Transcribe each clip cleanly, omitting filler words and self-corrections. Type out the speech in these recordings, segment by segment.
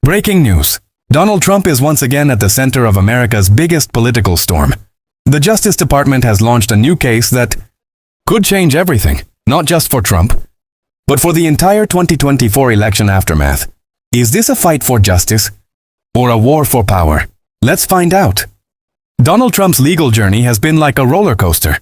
Breaking news. Donald Trump is once again at the center of America's biggest political storm. The Justice Department has launched a new case that could change everything, not just for Trump, but for the entire 2024 election aftermath. Is this a fight for justice or a war for power? Let's find out. Donald Trump's legal journey has been like a roller coaster,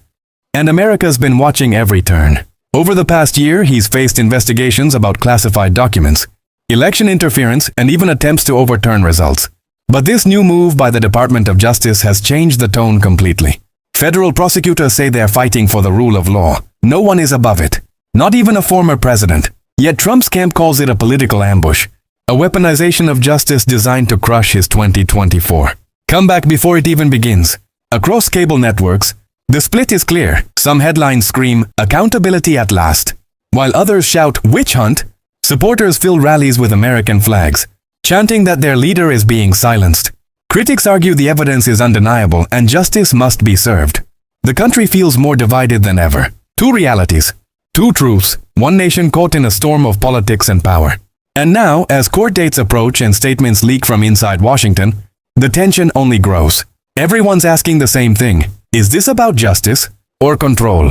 and America's been watching every turn. Over the past year, he's faced investigations about classified documents, election interference, and even attempts to overturn results. But this new move by the Department of Justice has changed the tone completely. Federal prosecutors say they're fighting for the rule of law. No one is above it, not even a former president. Yet Trump's camp calls it a political ambush, a weaponization of justice designed to crush his 2024 comeback before it even begins. Across cable networks, the split is clear. Some headlines scream, "Accountability at last," while others shout, "Witch hunt." Supporters fill rallies with American flags, chanting that their leader is being silenced. Critics argue the evidence is undeniable and justice must be served. The country feels more divided than ever. Two realities, two truths, one nation caught in a storm of politics and power. And now, as court dates approach and statements leak from inside Washington, the tension only grows. Everyone's asking the same thing. Is this about justice or control?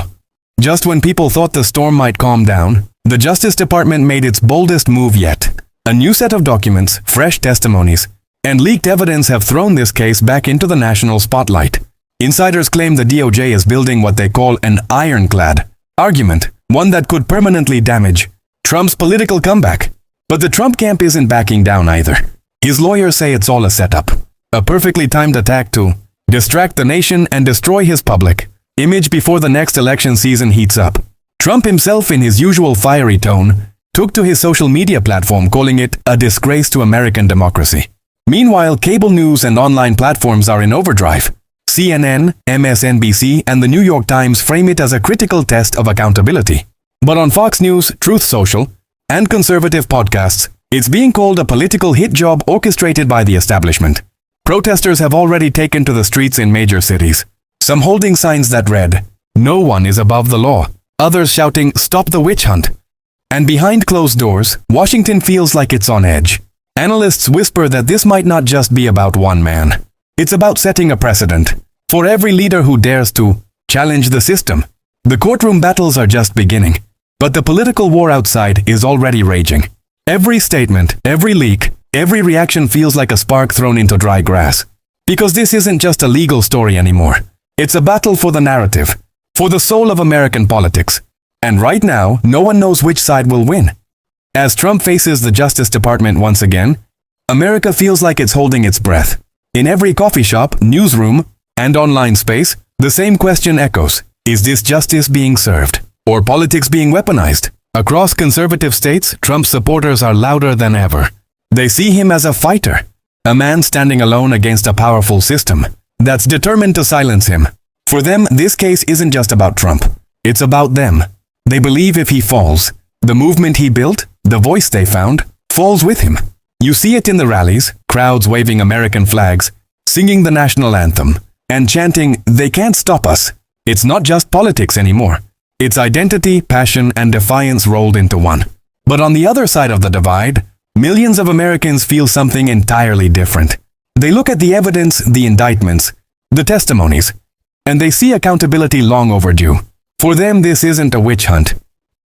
Just when people thought the storm might calm down, the Justice Department made its boldest move yet. A new set of documents, fresh testimonies, and leaked evidence have thrown this case back into the national spotlight. Insiders claim the DOJ is building what they call an ironclad argument, one that could permanently damage Trump's political comeback. But the Trump camp isn't backing down either. His lawyers say it's all a setup, a perfectly timed attack to distract the nation and destroy his public image before the next election season heats up. Trump himself, in his usual fiery tone, took to his social media platform calling it a disgrace to American democracy. Meanwhile, cable news and online platforms are in overdrive. CNN, MSNBC, and the New York Times frame it as a critical test of accountability. But on Fox News, Truth Social, and conservative podcasts, it's being called a political hit job orchestrated by the establishment. Protesters have already taken to the streets in major cities, some holding signs that read, "No one is above the law," others shouting, "Stop the witch hunt." And behind closed doors, Washington feels like it's on edge. Analysts whisper that this might not just be about one man. It's about setting a precedent for every leader who dares to challenge the system. The courtroom battles are just beginning, but the political war outside is already raging. Every statement, every leak, every reaction feels like a spark thrown into dry grass. Because this isn't just a legal story anymore. It's a battle for the narrative, for the soul of American politics. And right now, no one knows which side will win. As Trump faces the Justice Department once again, America feels like it's holding its breath. In every coffee shop, newsroom, and online space, the same question echoes. Is this justice being served, or politics being weaponized? Across conservative states, Trump's supporters are louder than ever. They see him as a fighter, a man standing alone against a powerful system that's determined to silence him. For them, this case isn't just about Trump. It's about them. They believe if he falls, the movement he built, the voice they found, falls with him. You see it in the rallies, crowds waving American flags, singing the national anthem, and chanting, "They can't stop us." It's not just politics anymore. It's identity, passion, and defiance rolled into one. But on the other side of the divide, millions of Americans feel something entirely different. They look at the evidence, the indictments, the testimonies, and they see accountability long overdue. For them, this isn't a witch hunt.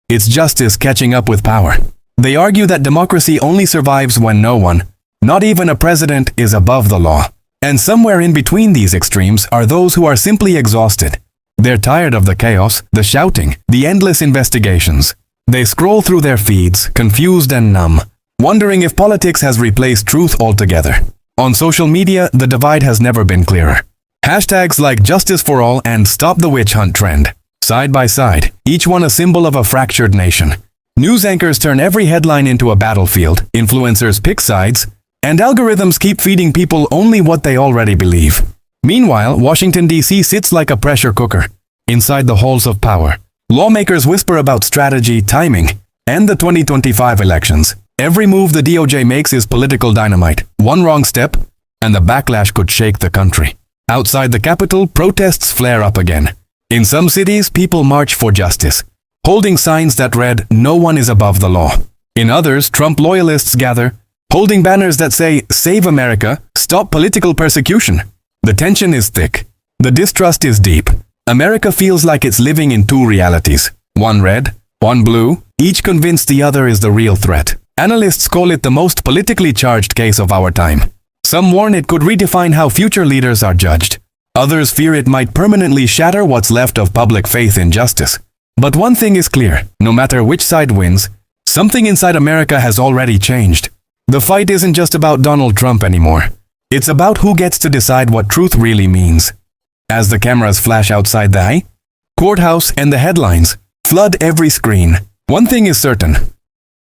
It's justice catching up with power. They argue that democracy only survives when no one, not even a president, is above the law. And somewhere in between these extremes are those who are simply exhausted. They're tired of the chaos, the shouting, the endless investigations. They scroll through their feeds, confused and numb, wondering if politics has replaced truth altogether. On social media, the divide has never been clearer. Hashtags like Justice for All and Stop the Witch Hunt trend. Side by side, each one a symbol of a fractured nation. News anchors turn every headline into a battlefield, influencers pick sides, and algorithms keep feeding people only what they already believe. Meanwhile, Washington, D.C. sits like a pressure cooker. Inside the halls of power, lawmakers whisper about strategy, timing, and the 2025 elections. Every move the DOJ makes is political dynamite. One wrong step, and the backlash could shake the country. Outside the Capitol, protests flare up again. In some cities, people march for justice, holding signs that read, "No one is above the law." In others, Trump loyalists gather, holding banners that say, "Save America, stop political persecution." The tension is thick. The distrust is deep. America feels like it's living in two realities. One red, one blue, each convinced the other is the real threat. Analysts call it the most politically charged case of our time. Some warn it could redefine how future leaders are judged. Others fear it might permanently shatter what's left of public faith in justice. But one thing is clear, no matter which side wins, something inside America has already changed. The fight isn't just about Donald Trump anymore. It's about who gets to decide what truth really means. As the cameras flash outside the courthouse and the headlines flood every screen, one thing is certain.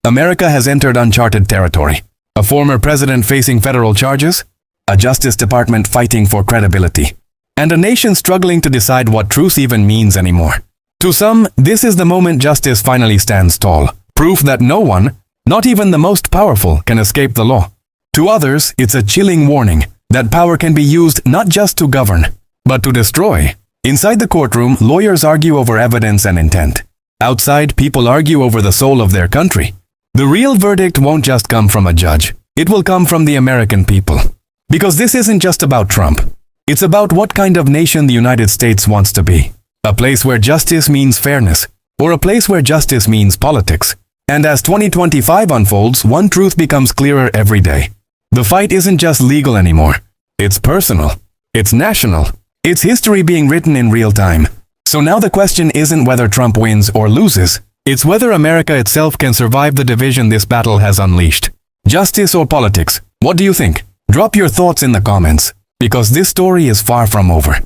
America has entered uncharted territory. A former president facing federal charges, a Justice Department fighting for credibility, and a nation struggling to decide what truth even means anymore. To some, this is the moment justice finally stands tall, proof that no one, not even the most powerful, can escape the law. To others, it's a chilling warning that power can be used not just to govern, but to destroy. Inside the courtroom, lawyers argue over evidence and intent. Outside, people argue over the soul of their country. The real verdict won't just come from a judge. It will come from the American people. Because this isn't just about Trump. It's about what kind of nation the United States wants to be. A place where justice means fairness, or a place where justice means politics. And as 2025 unfolds, one truth becomes clearer every day. The fight isn't just legal anymore. It's personal. It's national. It's history being written in real time. So now the question isn't whether Trump wins or loses. It's whether America itself can survive the division this battle has unleashed. Justice or politics? What do you think? Drop your thoughts in the comments, because this story is far from over.